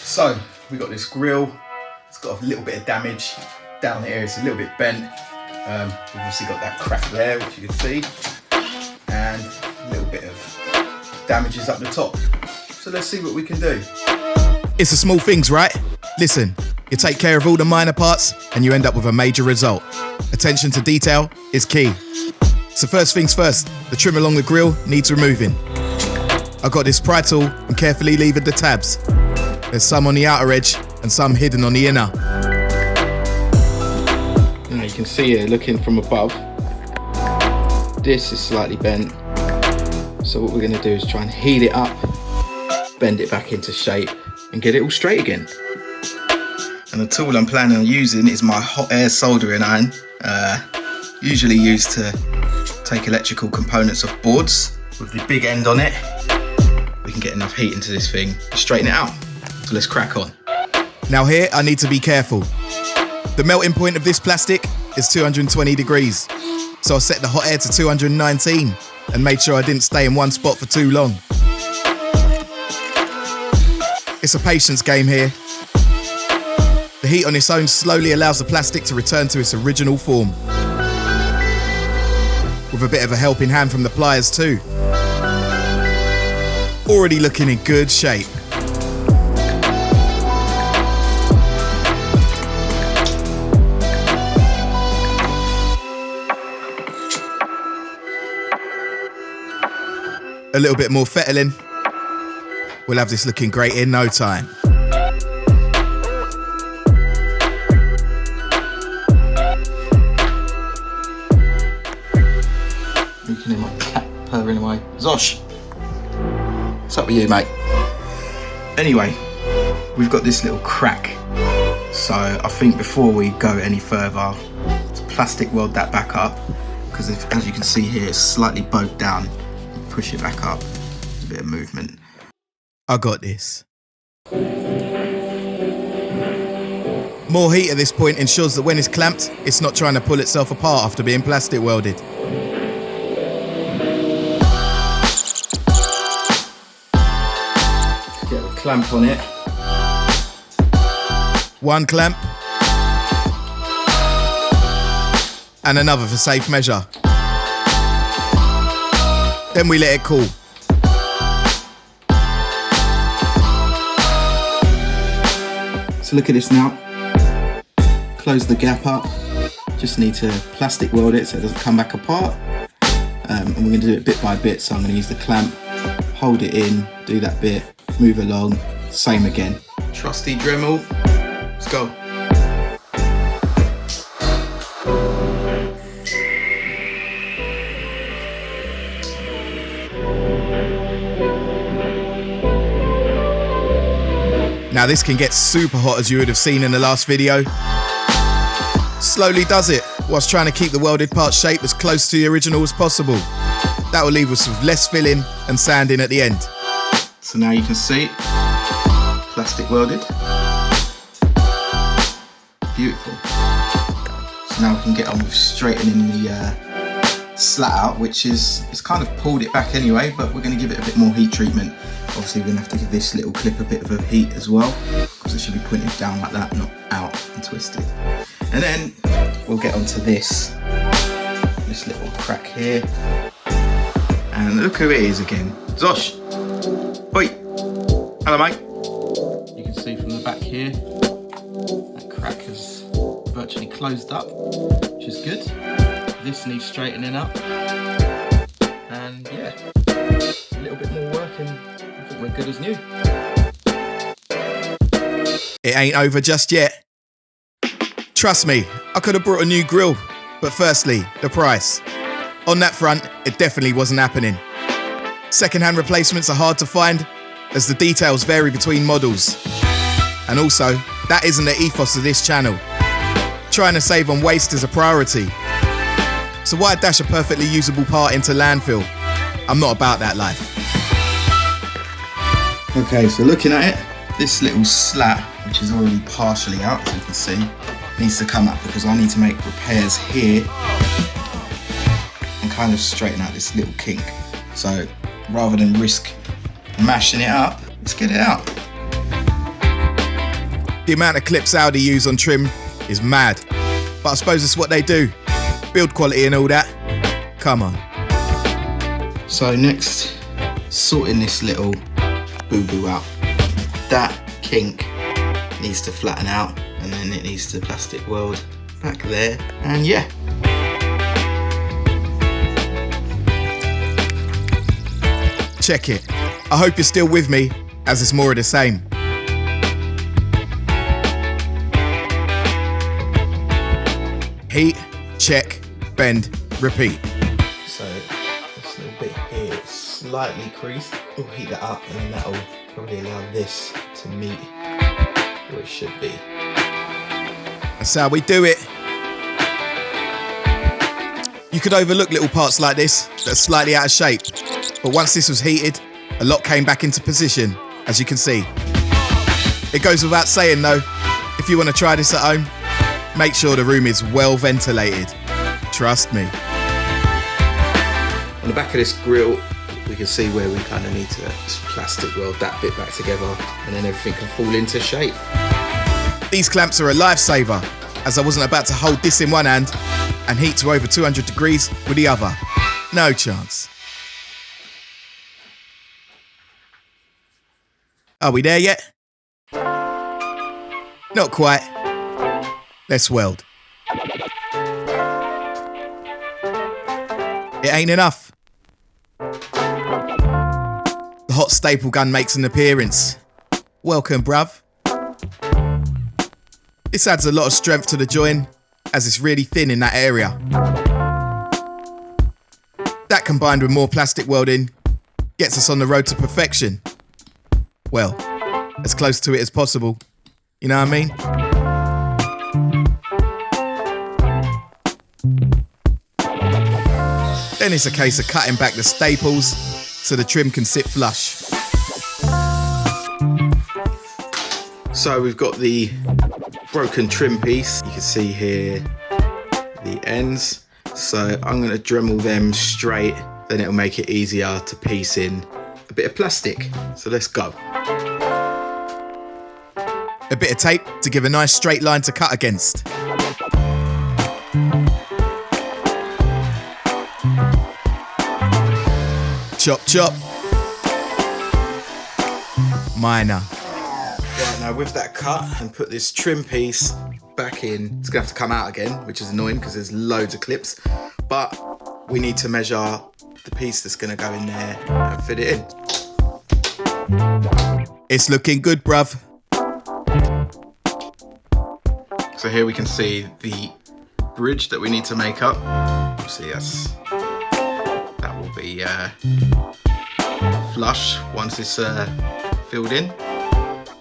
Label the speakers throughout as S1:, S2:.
S1: So we got this grill. It's got a little bit of damage down here. It's a little bit bent. We've obviously got that crack there, which you can see, and a little bit of damages up the top. So let's see what we can do.
S2: It's the small things, right? Listen, you take care of all the minor parts and you end up with a major result. Attention to detail is key. So first things first, the trim along the grill needs removing. I got this pry tool and carefully levered the tabs. There's some on the outer edge and some hidden on the inner.
S3: Now you can see here, looking from above, this is slightly bent. So what we're going to do is try and heat it up, bend it back into shape and get it all straight again.
S1: And the tool I'm planning on using is my hot air soldering iron, usually used to take electrical components off boards. With the big end on it, we can get enough heat into this thing to straighten it out. So let's crack on.
S2: Now here I need to be careful. The melting point of this plastic is 220 degrees. So I set the hot air to 219 and made sure I didn't stay in one spot for too long. It's a patience game here. The heat on its own slowly allows the plastic to return to its original form. With a bit of a helping hand from the pliers too. Already looking in good shape. A little bit more fettling. We'll have this looking great in no time.
S3: Making him up, purring away. Zosh! What's up with you, mate?
S1: Anyway, we've got this little crack. So I think before we go any further, let's plastic weld that back up. Because as you can see here, it's slightly bowed down. Push it back up. There's a bit of movement.
S2: I got this. More heat at this point ensures that when it's clamped, it's not trying to pull itself apart after being plastic welded.
S1: Get a clamp on it.
S2: One clamp. And another for safe measure. Then we let it cool.
S3: So look at this now. Close the gap up. Just need to plastic weld it so it doesn't come back apart. And we're going to do it bit by bit. So I'm going to use the clamp, hold it in, do that bit, move along, same again.
S1: Trusty Dremel. Let's go.
S2: Now this can get super hot, as you would have seen in the last video. Slowly does it, whilst trying to keep the welded part shape as close to the original as possible. That will leave us with less filling and sanding at the end.
S1: So now you can see, plastic welded. Beautiful. So now we can get on with straightening the slat out, which is kind of pulled it back anyway, but we're going to give it a bit more heat treatment. Obviously we're going to have to give this little clip a bit of a heat as well, because it should be pointed down like that, not out and twisted. And then we'll get onto this little crack here. And look who it is again. Zosh! Oi! Hello, mate.
S3: You can see from the back here, that crack has virtually closed up, which is good. This needs straightening up. And yeah, a little bit more work and I think we're good as new.
S2: It ain't over just yet. Trust me, I could have brought a new grill, but firstly, the price. On that front, it definitely wasn't happening. Second-hand replacements are hard to find, as the details vary between models. And also, that isn't the ethos of this channel. Trying to save on waste is a priority. So why dash a perfectly usable part into landfill? I'm not about that life.
S1: Okay, so looking at it, this little slat, which is already partially out, as you can see, needs to come up because I need to make repairs here kind of straighten out this little kink. So rather than risk mashing it up, let's get it out.
S2: The amount of clips Audi use on trim is mad, but I suppose it's what they do. Build quality and all that. Come on.
S1: So next, sorting this little boo-boo out. That kink needs to flatten out, and then it needs to plastic weld back there, and yeah.
S2: Check it. I hope you're still with me, as it's more of the same. Heat, check, bend, repeat.
S1: So this little bit here is slightly creased. We'll heat that up, and then that'll probably allow this to meet where it should be.
S2: That's how we do it. You could overlook little parts like this that are slightly out of shape, but once this was heated, a lot came back into position, as you can see. It goes without saying though, if you want to try this at home, make sure the room is well ventilated. Trust me.
S1: On the back of this grill, we can see where we kind of need to just plastic weld that bit back together, and then everything can fall into shape.
S2: These clamps are a lifesaver, as I wasn't about to hold this in one hand and heat to over 200 degrees with the other. No chance. Are we there yet? Not quite. Let's weld. It ain't enough. The hot staple gun makes an appearance. Welcome, bruv. This adds a lot of strength to the joint, as it's really thin in that area. That combined with more plastic welding gets us on the road to perfection. Well, as close to it as possible. You know what I mean? Then it's a case of cutting back the staples so the trim can sit flush.
S1: So we've got the broken trim piece. You can see here the ends. So I'm going to Dremel them straight, then it'll make it easier to piece in a bit of plastic. So let's go.
S2: A bit of tape to give a nice straight line to cut against. Chop, chop. Minor.
S1: Right, now with that cut and put this trim piece back in, it's gonna have to come out again, which is annoying because there's loads of clips, but we need to measure the piece that's gonna go in there and fit it in.
S2: It's looking good, bruv.
S1: So here we can see the bridge that we need to make up. See, that will be flush once it's filled in.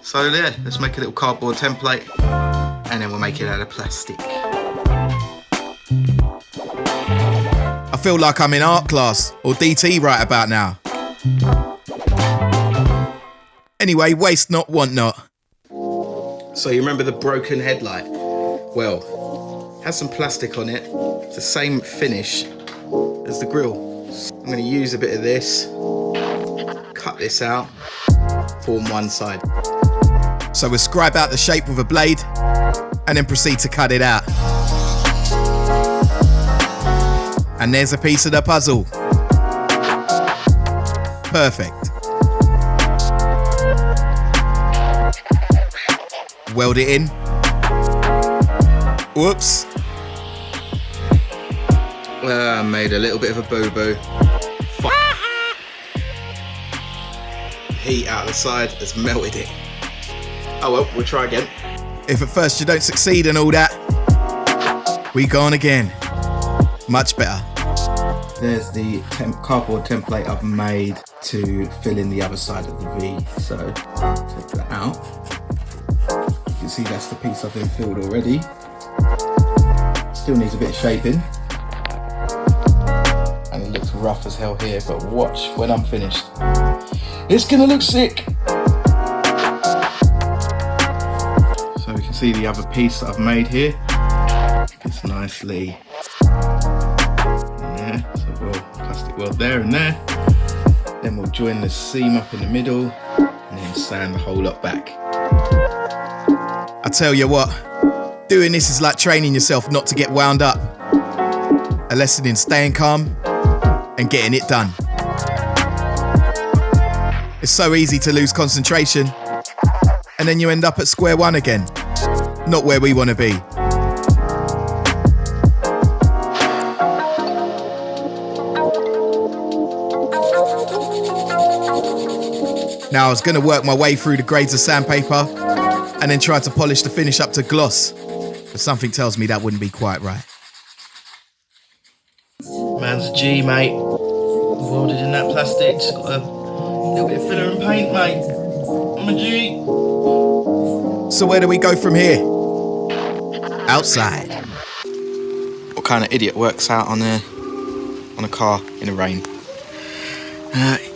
S1: So yeah, let's make a little cardboard template, and then we'll make it out of plastic.
S2: I feel like I'm in art class or DT right about now. Anyway, waste not, want not.
S1: So you remember the broken headlight? Well, it has some plastic on it. It's the same finish as the grille. I'm going to use a bit of this, cut this out, form one side.
S2: So we'll scribe out the shape with a blade and then proceed to cut it out. And there's a piece of the puzzle. Perfect. Weld it in. Whoops.
S1: Made a little bit of a boo-boo. Heat out of the side has melted it. Oh well, we'll try again.
S2: If at first you don't succeed and all that, we go on again. Much better.
S1: There's the cardboard template I've made to fill in the other side of the V. So take that out. You can see that's the piece I've infilled already. Still needs a bit of shaping. And it looks rough as hell here, but watch when I'm finished. It's gonna look sick. So we can see the other piece that I've made here. It's nicely. Yeah. there. So we'll plastic weld there and there. Then we'll join the seam up in the middle and then sand the whole lot back.
S2: I tell you what, doing this is like training yourself not to get wound up. A lesson in staying calm and getting it done. It's so easy to lose concentration and then you end up at square one again. Not where we want to be. Now I was going to work my way through the grades of sandpaper and then try to polish the finish up to gloss, but something tells me that wouldn't be quite right.
S1: Man's a G, mate. Welded in that plastic. Just got a little bit of filler and paint, mate. I'm a G.
S2: So where do we go from here? Outside.
S1: What kind of idiot works out on a car in the rain?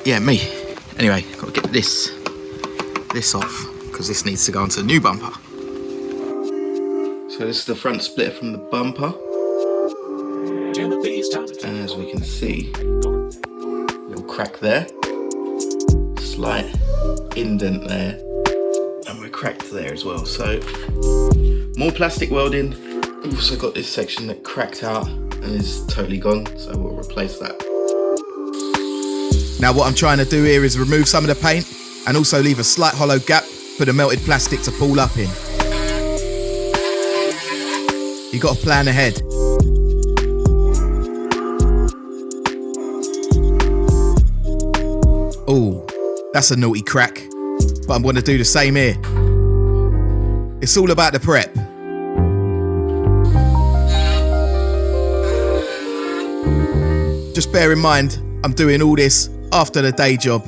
S1: Yeah, me. Anyway, got to get this off because this needs to go onto the new bumper. So this is the front splitter from the bumper. And as we can see, little crack there, slight indent there, and we're cracked there as well. So more plastic welding. We've also got this section that cracked out and is totally gone, so we'll replace that.
S2: Now what I'm trying to do here is remove some of the paint and also leave a slight hollow gap for the melted plastic to pull up in. You got to plan ahead. Oh, that's a naughty crack, but I'm going to do the same here. It's all about the prep. Just bear in mind, I'm doing all this after the day job.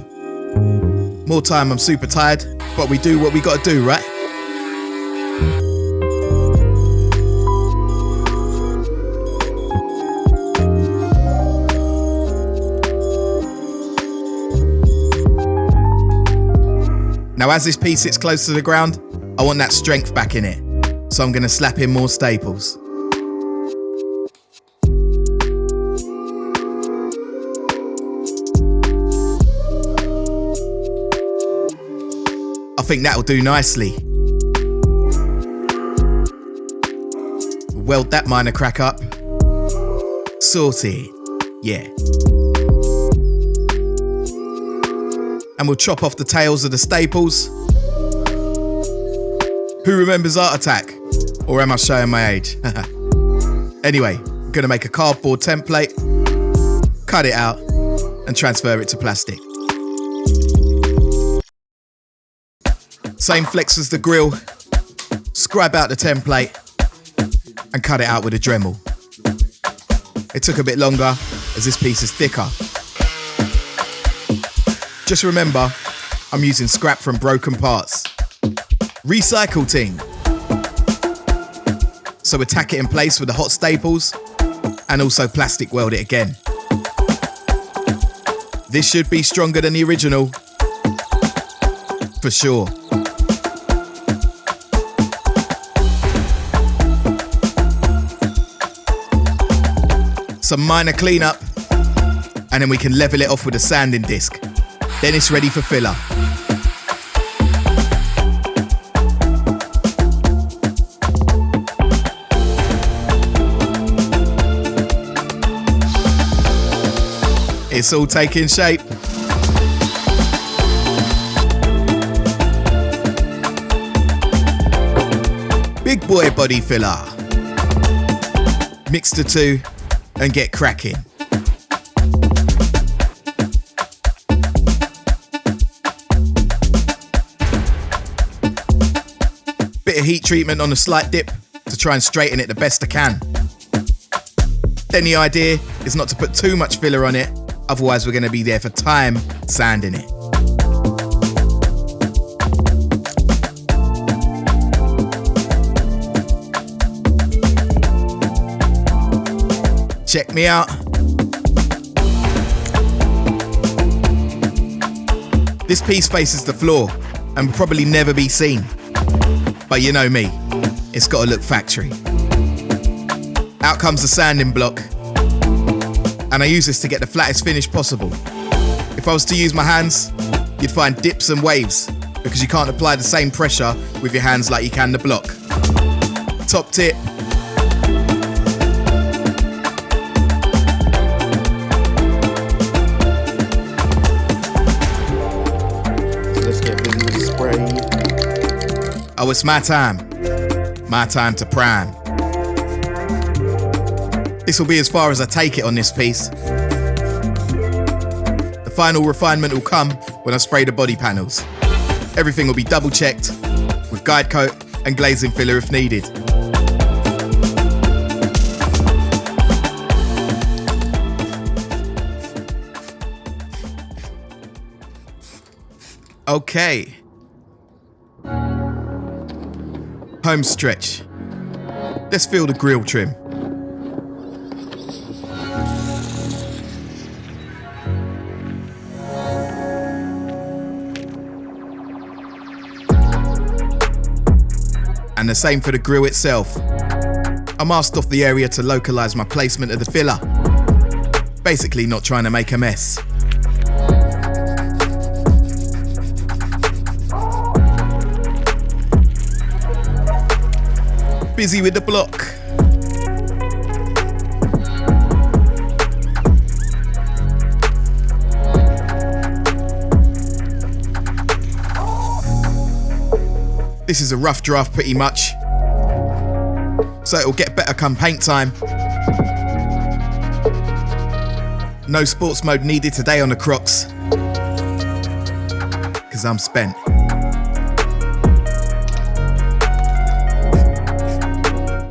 S2: More time, I'm super tired, but we do what we got to do, right? Now as this piece sits close to the ground, I want that strength back in it. So I'm going to slap in more staples. I think that'll do nicely. Weld that minor crack up. Sorted. Yeah. And we'll chop off the tails of the staples. Who remembers Art Attack? Or am I showing my age? Anyway, I'm gonna make a cardboard template, cut it out, and transfer it to plastic. Same flex as the grill, scribe out the template, and cut it out with a Dremel. It took a bit longer, as this piece is thicker. Just remember, I'm using scrap from broken parts. Recycle ting. So attack it in place with the hot staples and also plastic weld it again. This should be stronger than the original. For sure. Some minor cleanup and then we can level it off with a sanding disc. Then it's ready for filler. It's all taking shape. Big boy body filler. Mix the two and get cracking. Bit of heat treatment on a slight dip to try and straighten it the best I can. Then the idea is not to put too much filler on it, otherwise we're going to be there for time sanding it. Check me out. This piece faces the floor and will probably never be seen. But you know me, it's got to look factory. Out comes the sanding block. and I use this to get the flattest finish possible. If I was to use my hands, you'd find dips and waves because you can't apply the same pressure with your hands like you can the block. Top tip.
S3: Let's get busy with the spray.
S2: Oh, it's my time. My time to prime. This will be as far as I take it on this piece. The final refinement will come when I spray the body panels. Everything will be double checked with guide coat and glazing filler if needed. Okay. Home stretch. Let's feel the grille trim. And the same for the grille itself. I masked off the area to localise my placement of the filler. Basically not trying to make a mess. Busy with the block. This is a rough draft pretty much, so it'll get better come paint time. No sports mode needed today on the Crocs, because I'm spent.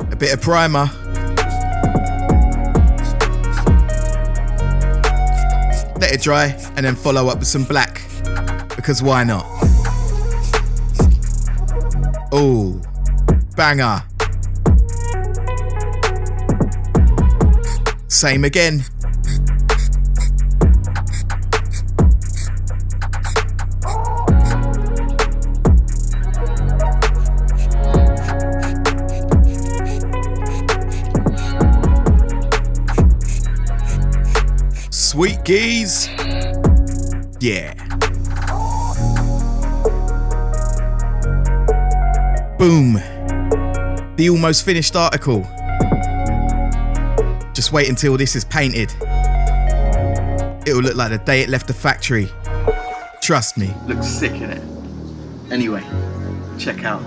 S2: A bit of primer. Let it dry and then follow up with some black, because why not? Oh, banger. Same again. Sweet geese. Yeah. Boom. The almost finished article. Just wait until this is painted. It'll look like the day it left the factory. Trust me.
S3: Looks sick, innit? Anyway, check out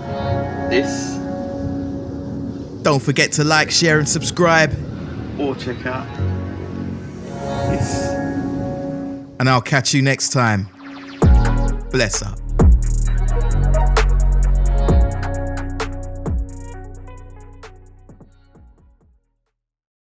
S3: this.
S2: Don't forget to like, share and subscribe.
S3: Or check out this.
S2: And I'll catch you next time. Bless up.